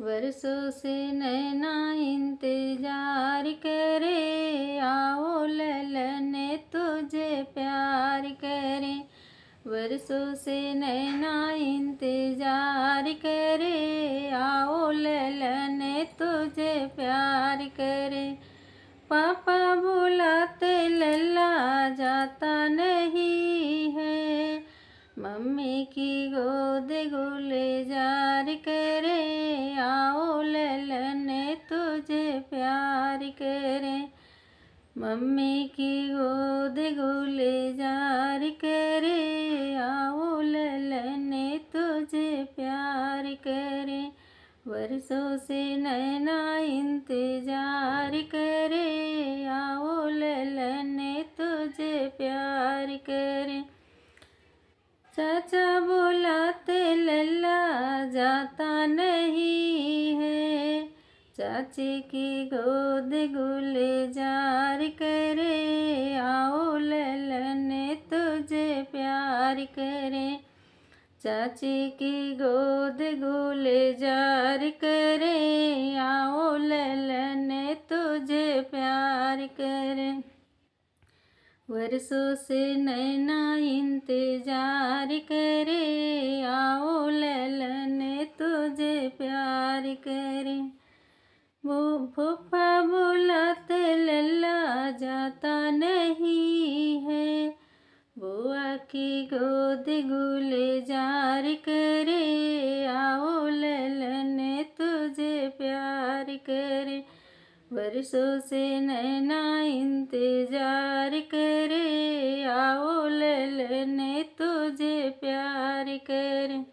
वर्षों से नैना इंतजार करे, आओ ललन तुझे प्यार करे। वर्षों से नैना इंतजार करे, आओ ललन तुझे प्यार करे। पापा बुलाते लल्ला जाता नहीं है, मम्मी की गोद गुलजार करे, आओ ललन तुझे प्यार करे। मम्मी की गोद गुलजार करे, आओ ललन तुझे प्यार करे। वर्षों से नैना इंतजार करे, आओ ललन तुझे प्यार करे। चाचा बुलाते लल्ला जाता नहीं है, चाची की गोद गुलजार करे, आओ ललन तुझे प्यार करे। चाची की गोद गुलजार करे, आओ ललन तुझे प्यार करे। वर्षों से नैना इंतजार करे, आओ ललन तुझे प्यार करे। वो फूफा बुलाते लल्ला जाता नहीं है, बुआ की गोद गुलजार करे, आओ ललन तुझे प्यार करे। वर्षों से नैना इंतजार करे, आओ ललन तुझे प्यार करे।